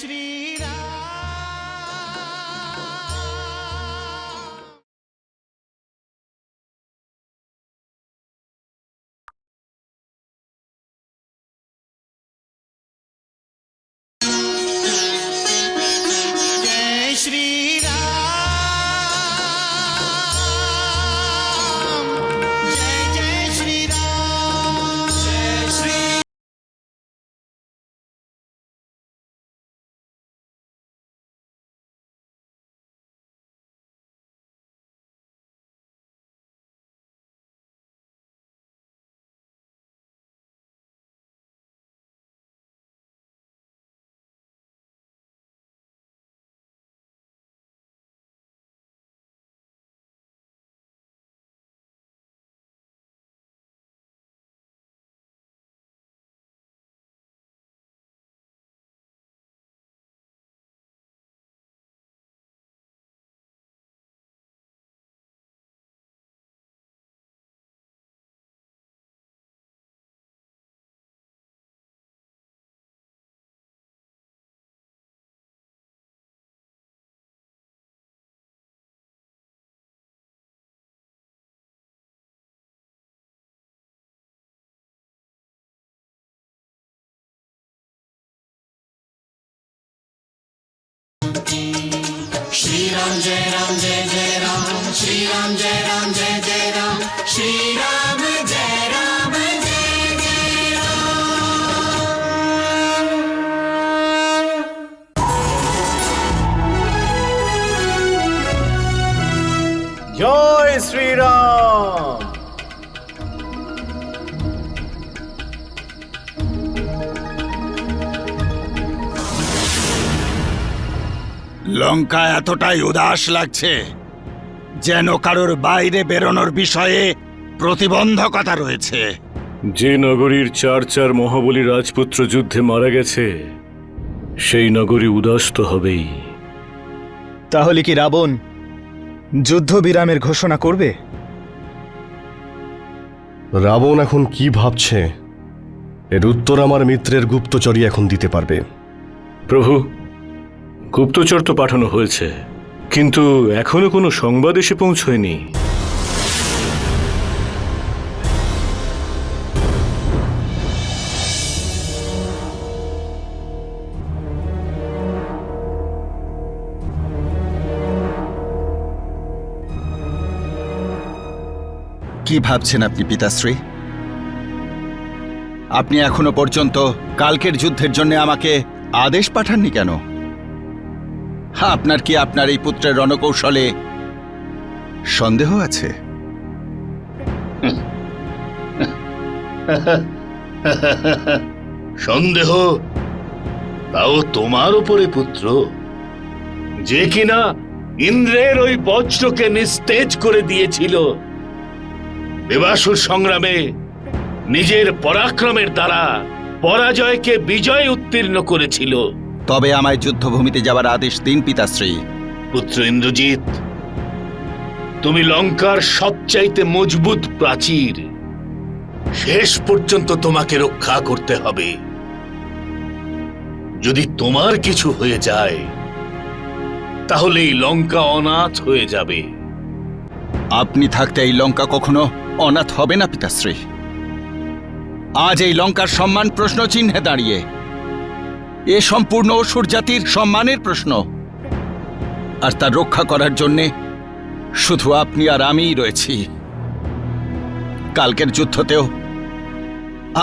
श्री राम जय जय राम, श्री राम जय जय राम, श्री राम जय जय राम। जय श्री राम। লঙ্কা এতটাই উদাস লাগছে যেন কারোর বাইরে বেরোনোর বিষয়ে প্রতিবন্ধকতা রয়েছে। যে নগরীর চার মহাবলী রাজপুত্র যুদ্ধে মারা গেছে সেই নগরী উদাস তো হবেই। তাহলে কি রাবণ যুদ্ধবিরামের ঘোষণা করবে? রাবণ এখন কি ভাবছে এর উত্তর আমার মিত্রের গুপ্তচরই এখন দিতে পারবে। প্রভু, গুপ্তচর তো পাঠানো হয়েছে, কিন্তু এখনো কোনো সংবাদ এসে পৌঁছয়নি। কি ভাবছেন আপনি পিতাশ্রী? আপনি এখনো পর্যন্ত কালকের যুদ্ধের জন্য আমাকে আদেশ পাঠাননি কেন? আপনার কি আপনার এই পুত্রের রণকৌশলে সন্দেহ আছে? সন্দেহ? তাও তোমার উপরে পুত্র, যে কিনা ইন্দ্রের ওই বজ্রকে নিস্তেজ করে দিয়েছিল, দেবাসুর সংগ্রামে নিজের পরাক্রমের দ্বারা পরাজয়কে বিজয় উত্তীর্ণ করেছিল। তবে আমায় যুদ্ধভূমিতে যাবার আদেশ দিন পিতাশ্রী। পুত্র ইন্দ্রজিৎ, তুমি লঙ্কার সবচাইতে মজবুত প্রাচীর, শেষ পর্যন্ত তোমাকে রক্ষা করতে হবে। যদি তোমার কিছু হয়ে যায় তাহলে এই লঙ্কা অনাথ হয়ে যাবে। আপনি থাকতে এই লঙ্কা কখনো অনাথ হবে না পিতাশ্রী। আজ এই লঙ্কার সম্মান প্রশ্ন চিহ্নে দাঁড়িয়ে। এ সম্পূর্ণ অসুর জাতির সম্মানের প্রশ্ন, আর তার রক্ষা করার জন্যে শুধু আপনি আর আমিই রয়েছি। কালকের যুদ্ধতেও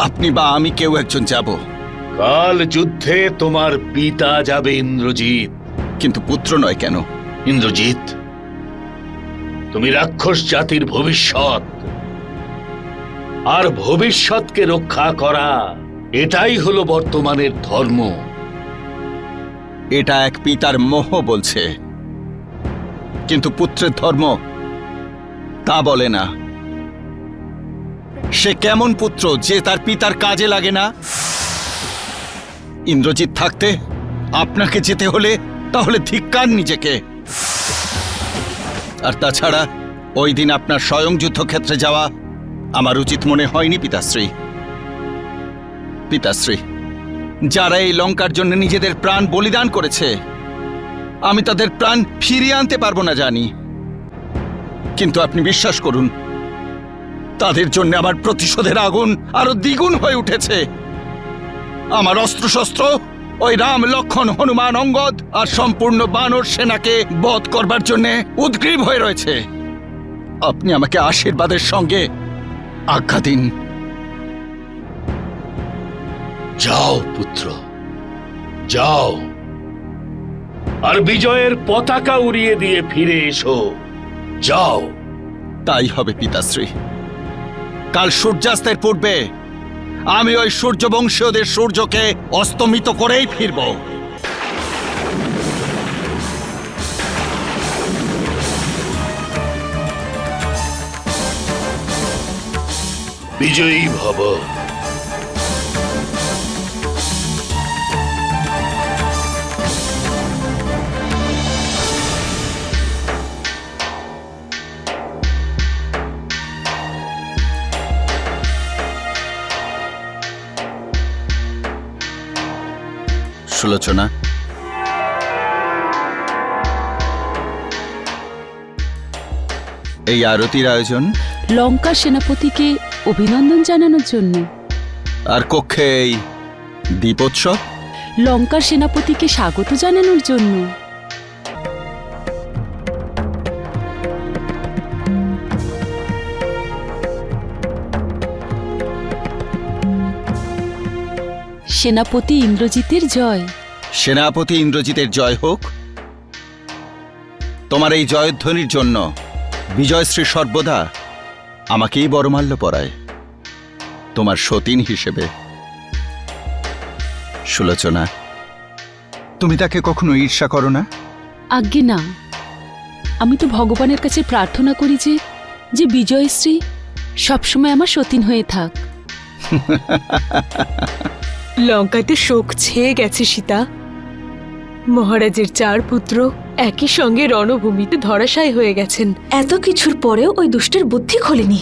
আপনি বা আমি কেউ একজন যাব। কাল যুদ্ধে তোমার পিতা যাবে ইন্দ্রজিৎ। কিন্তু পুত্র নয় কেন? ইন্দ্রজিৎ, তুমি রাক্ষস জাতির ভবিষ্যৎ, আর ভবিষ্যৎকে রক্ষা করা এটাই হলো বর্তমানের ধর্ম। এটা এক পিতার মোহ বলছে, কিন্তু পুত্রের ধর্ম তা বলে না। সে কেমন পুত্র যে তার পিতার কাজে লাগে না? ইন্দ্রজিৎ থাকতে আপনাকে যেতে হলে তাহলে ধিক্কার নিজেকে। আর তাছাড়া ওই দিন আপনার স্বয়ং যুদ্ধক্ষেত্রে যাওয়া আমার উচিত মনে হয়নি পিতাশ্রী। পিতাশ্রী, যারা এই লঙ্কার জন্য নিজেদের প্রাণ বলিদান করেছে, আমি তাদের প্রাণ ফিরিয়ে আনতে পারবো না জানি, কিন্তু আপনি বিশ্বাস করুন, তাদের জন্য আমার প্রতিশোধের আগুন আরো দ্বিগুণ হয়ে উঠেছে। আমার অস্ত্রশস্ত্র ওই রাম, লক্ষ্মণ, হনুমান, অঙ্গদ আর সম্পূর্ণ বানর সেনাকে বধ করবার জন্য উদ্গ্রীব হয়ে রয়েছে। আপনি আমাকে আশীর্বাদের সঙ্গে আজ্ঞা দিন। যাও পুত্র, যাও, আর বিজয়ের পতাকা উড়িয়ে দিয়ে ফিরে এসো। যাও। তাই হবে পিতাশ্রী। কাল সূর্যাস্তের পূর্বে আমি ওই সূর্যবংশীয়দের সূর্যকে অস্তমিত করেই ফিরব। বিজয়ী ভব। সুলোচনা, এই আরতির আয়োজন লঙ্কার সেনাপতিকে অভিনন্দন জানানোর জন্য। আর কক্ষে এই দীপোৎসব লঙ্কার সেনাপতিকে স্বাগত জানানোর জন্য। সেনাপতি ইন্দ্রজিতের জয়। সেনাপতি ইন্দ্রজিতের জয় হোক। তোমার এই জয়ধ্বনির জন্য বিজয়শ্রী সর্বদা আমাকেই বরমাল্য পরায়, তোমার সতীন হিসেবে। সুলোচনা, তুমি তাকে কখনো ঈর্ষা করো না? আজ্ঞে না, আমি তো ভগবানের কাছে প্রার্থনা করি যে বিজয়শ্রী সবসময় আমার সতীন হয়ে থাক। লঙ্কাতে শোক ছেয়ে গেছে সীতা। মহারাজের 4 পুত্র একই সঙ্গে রণভূমিতে ধরাশায়ী হয়ে গেছেন। এত কিছুর পরেও ওই দুষ্টের বুদ্ধি খোলেনি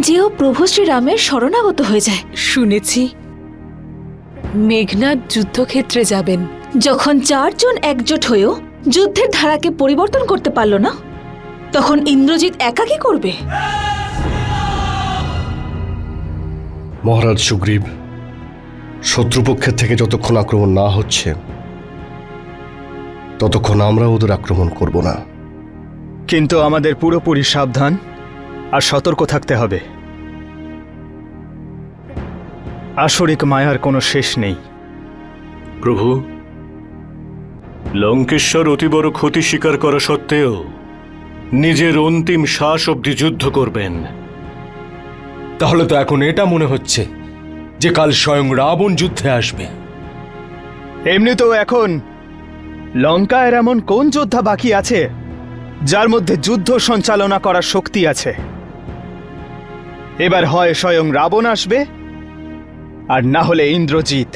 যে ও প্রভু শ্রীরামের শরণাগত হয়ে যায়। শুনেছি মেঘনাদ যুদ্ধক্ষেত্রে যাবেন। যখন 4 জন একজোট হয়েও যুদ্ধের ধারাকে পরিবর্তন করতে পারল না, তখন ইন্দ্রজিৎ একা কি করবে? মহারাজ সুগ্রীব, শত্রুপক্ষের থেকে যতক্ষণ আক্রমণ না হচ্ছে ততক্ষণ আমরা ওদের আক্রমণ করব না। কিন্তু আমাদের পুরোপুরি সাবধান আর সতর্ক থাকতে হবে। আসরিক মায়ার কোনো শেষ নেই। প্রভু, লঙ্কেশ্বর অতি বড় ক্ষতি স্বীকার করা সত্ত্বেও নিজের অন্তিম শ্বাস অবধি যুদ্ধ করবেন। তাহলে তো এখন এটা মনে হচ্ছে যে কাল স্বয়ং রাবণ যুদ্ধে আসবে। এমনিতেও এখন লঙ্কায় এমন কোন যোদ্ধা বাকি আছে যার মধ্যে যুদ্ধ সঞ্চালনা করার শক্তি আছে? এবার হয় স্বয়ং রাবণ আসবে, আর না হলে ইন্দ্রজিৎ।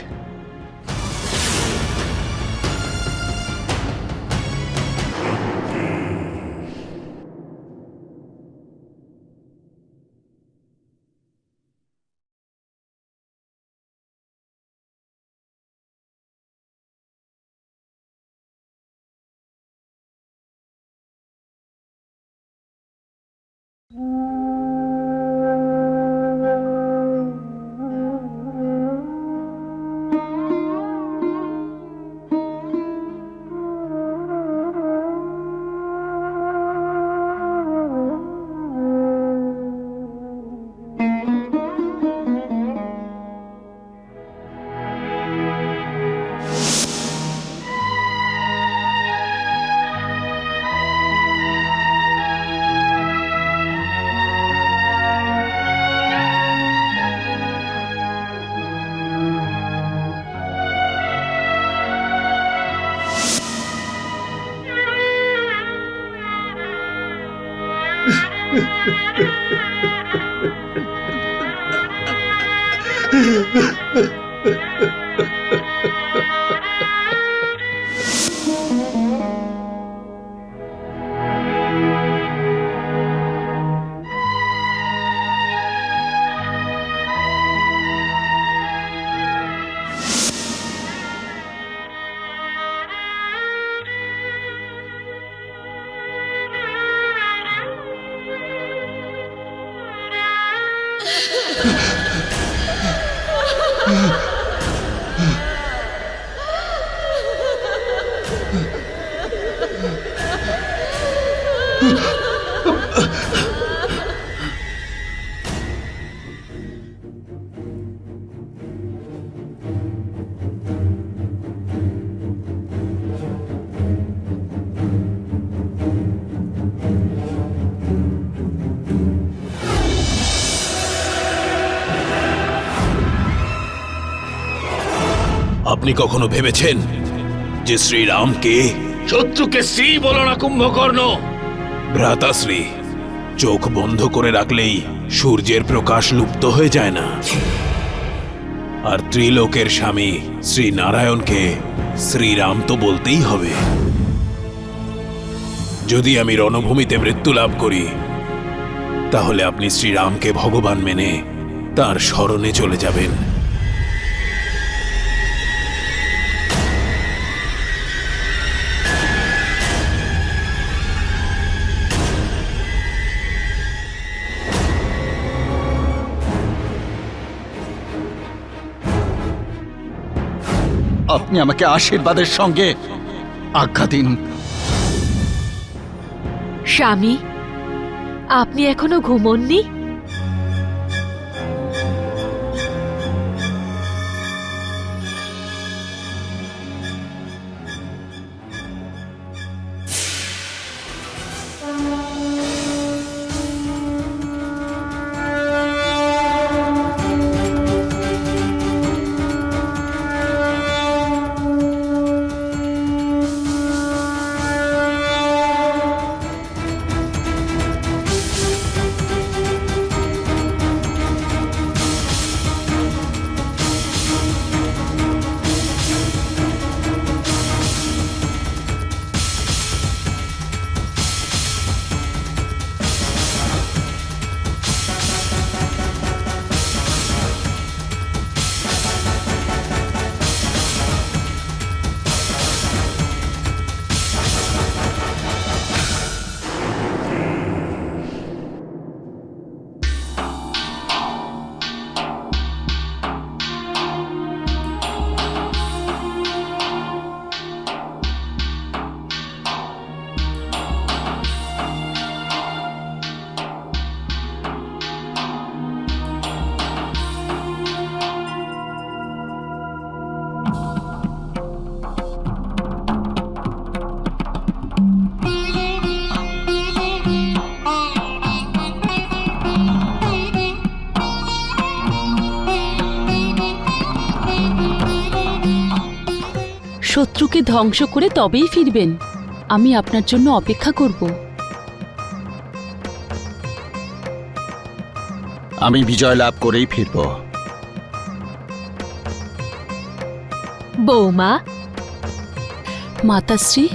আপনি কখনো ভেবেছেন যে শ্রীরামকে? শত্রুকে শ্রী বলো না কুম্ভকর্ণ। ভ্রাতাশ্রী, চোখ বন্ধ করে রাখলেই সূর্যের প্রকাশ লুপ্ত হয়ে যায় না। আর ত্রিলোকের স্বামী শ্রী নারায়ণকে শ্রীরাম তো বলতেই হবে। যদি আমি রণভূমিতে মৃত্যু লাভ করি, তাহলে আপনি শ্রীরামকে ভগবান মেনে তার শরণে চলে যাবেন। আপনি আমাকে আশীর্বাদের সঙ্গে আজ্ঞা দিন। স্বামী, আপনি এখনো ঘুমোননি? শত্রুকে ধ্বংস করে তবেই ফিরবেন। আমি আপনার জন্য অপেক্ষা করব। আমি বিজয় লাভ করেই ফিরব। বৌমা, মাতাশ্রী,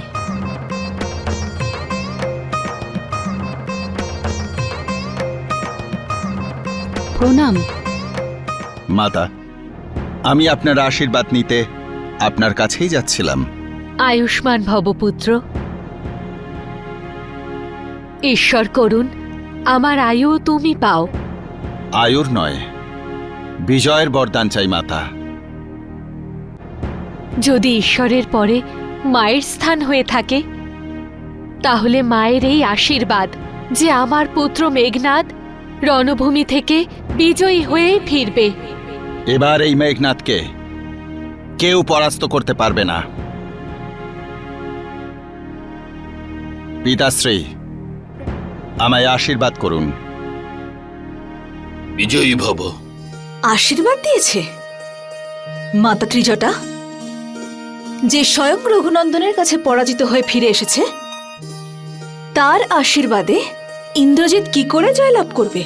প্রণাম। মাতা, আমি আপনার আশীর্বাদ নিতে আপনার কাছেই যাচ্ছিলাম। আয়ুষ্মান ভব পুত্র। ঈশ্বর করুন আমার আয়ু তুমি পাও। আয়ুর নয়, বিজয়ের বরদান চাই মাতা। যদি ঈশ্বরের পরে মায়ের স্থান হয়ে থাকে, তাহলে মায়ের এই আশীর্বাদ যে আমার পুত্র মেঘনাদ রণভূমি থেকে বিজয়ী হয়ে ফিরবে। এবার এই মেঘনাদকে কেউ পরাস্ত করতে পারবে না। পিতাশ্রী, আমায় আশীর্বাদ করুন। বিজয়ী ভব। আশীর্বাদ দিয়েছে মাতা ত্রিজটা, যে স্বয়ং রঘুনন্দনের কাছে পরাজিত হয়ে ফিরে এসেছে, তার আশীর্বাদে ইন্দ্রজিৎ কি করে জয়লাভ করবে?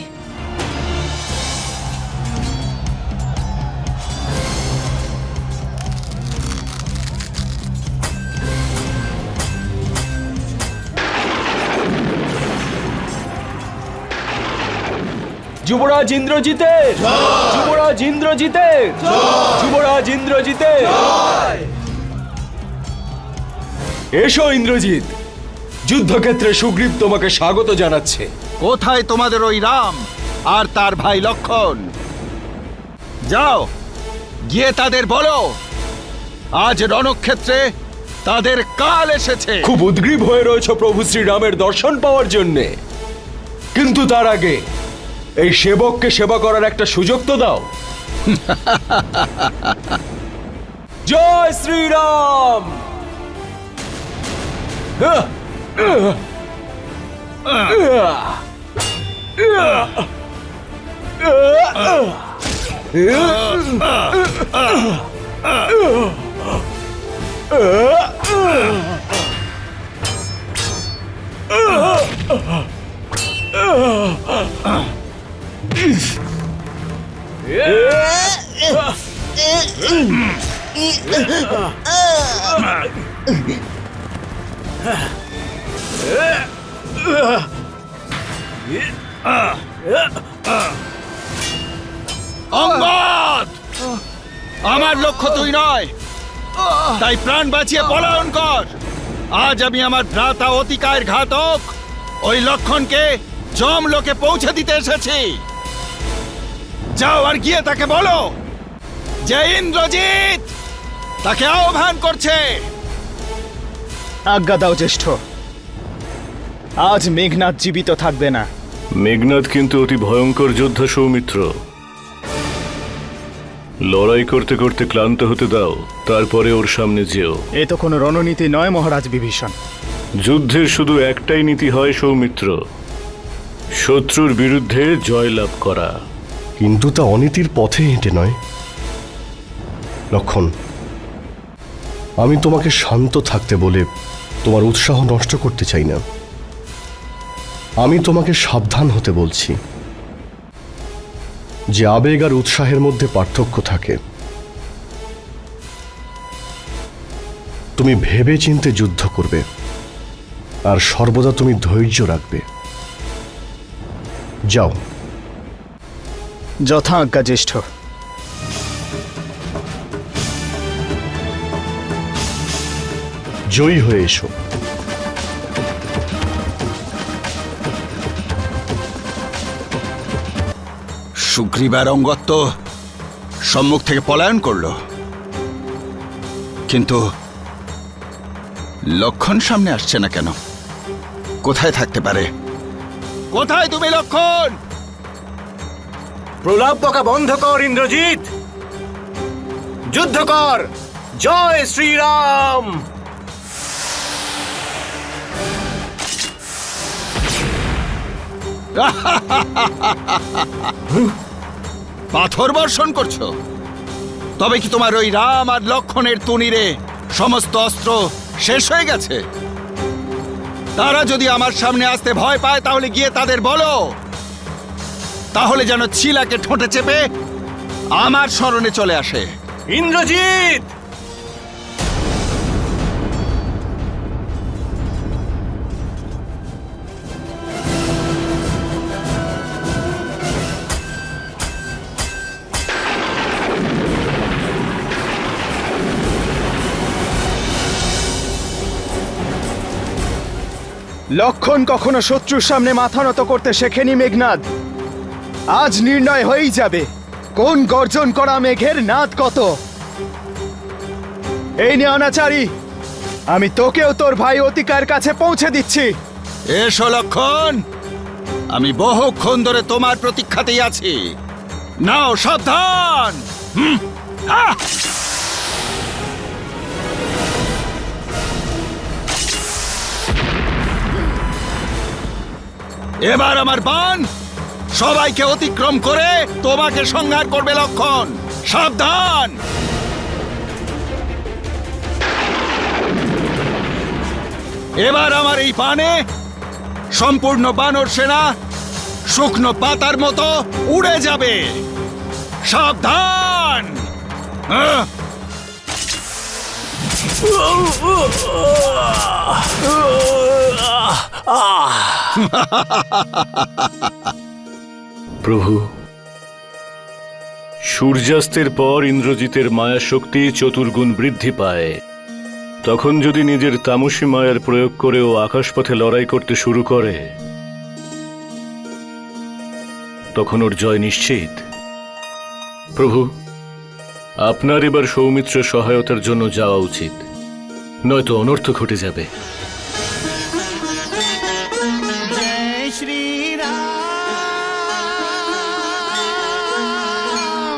যুবরাজ ইন্দ্রজিতের, যুবরাজ ইন্দ্রজিতের, যুবরাজ ইন্দ্রজিতের। এসো ইন্দ্রজিৎ, যুদ্ধক্ষেত্রে সুগ্রীব তোমাকে স্বাগত জানাচ্ছে। কোথায় তোমাদের ওই রাম আর তার ভাই লক্ষণ? যাও, গিয়ে তাদের বলো, আজ রণক্ষেত্রে তাদের কাল এসেছে। খুব উদ্গ্রীব হয়ে রয়েছে প্রভু শ্রীরামের দর্শন পাওয়ার জন্যে, কিন্তু তার আগে এই সেবককে সেবা করার একটা সুযোগ তো দাও। জয় শ্রীরাম। অঙ্গদ, আমার লক্ষ্য তুই নয়, তাই প্রাণ বাঁচিয়ে পলায়ন কর। আজ আমি আমার ভ্রাতা অতিকায়ের ঘাতক ওই লক্ষণকে যমলোকে পৌঁছে দিতে এসেছি। যাও আর গিয়ে তাকে বলো যে ইন্দ্রজিৎ তাকে আহ্বান করছে। আজ্ঞা দাও জ্যেষ্ঠ, আজ মেঘনাদ জীবিত থাকবে না। মেঘনাদ কিন্তু অতি ভয়ঙ্কর যোদ্ধা সৌমিত্র। লড়াই করতে করতে ক্লান্ত হতে দাও, তারপরে ওর সামনে যেও। এ তো কোনো রণনীতি নয় মহারাজ বিভীষণ। যুদ্ধের শুধু একটাই নীতি হয় সৌমিত্র, শত্রুর বিরুদ্ধে জয়লাভ করা। কিন্তু তা অনীতির পথে হেঁটে নয়। লক্ষণ, আমি তোমাকে শান্ত থাকতে বলে তোমার উৎসাহ নষ্ট করতে চাই না। আমি তোমাকে সাবধান হতে বলছি যে আবেগ আর উৎসাহের মধ্যে পার্থক্য থাকে। তুমি ভেবে চিন্তে যুদ্ধ করবে আর সর্বদা তুমি ধৈর্য রাখবে। যাও। যথা আজ্ঞা জ্যেষ্ঠ। জয়ী হয়ে এসো। সুগ্রীব আর অঙ্গদ তো সম্মুখ থেকে পলায়ন করলো, কিন্তু লক্ষণ সামনে আসছে না কেন? কোথায় থাকতে পারে? কোথায় তুমি লক্ষণ? প্রলাপ বকা বন্ধ কর ইন্দ্রজিৎ, যুদ্ধ কর। জয় শ্রীরাম। পাথর বর্ষণ করছো? তবে কি তোমার ওই রাম আর লক্ষণের তুনিরে সমস্ত অস্ত্র শেষ হয়ে গেছে? তারা যদি আমার সামনে আসতে ভয় পায় তাহলে গিয়ে তাদের বলো, তাহলে যেন ছিলাকে ঠোঁটে চেপে আমার স্মরণে চলে আসে। ইন্দ্রজিৎ, লক্ষণ কখনো শত্রুর সামনে মাথা নত করতে শেখেনি মেঘনাদ। আজ নির্ণয় হয়েই যাবে কোন গর্জন করা মেঘের নাদ কত। এই নে অনাচারী, আমি তোকেও তোর ভাই অতিকার কাছে পৌঁছে দিচ্ছি। এসো লক্ষণ, আমি বহুক্ষণ ধরে তোমার প্রতীক্ষাতেই আছি। নাও সাবধান। এবার আমার বাণ সবাইকে অতিক্রম করে তোমাকে সংহার করবে লক্ষণ। সাবধান। এবার আমার এই বাণে সম্পূর্ণ বানর সেনা শুকনো পাতার মতো উড়ে যাবে। সাবধান। প্রভু, সূর্যাস্তের পর ইন্দ্রজিতের মায়া শক্তি চতুর্গুণ বৃদ্ধি পায়। তখন যদি নিজের তামসী মায়ার প্রয়োগ করে ও আকাশপথে লড়াই করতে শুরু করে, তখন ওর জয় নিশ্চিত। প্রভু, আপনার এবার সৌমিত্র সহায়তার জন্য যাওয়া উচিত। নয়তো অনর্থ ঘটে যাবে। जय श्री राम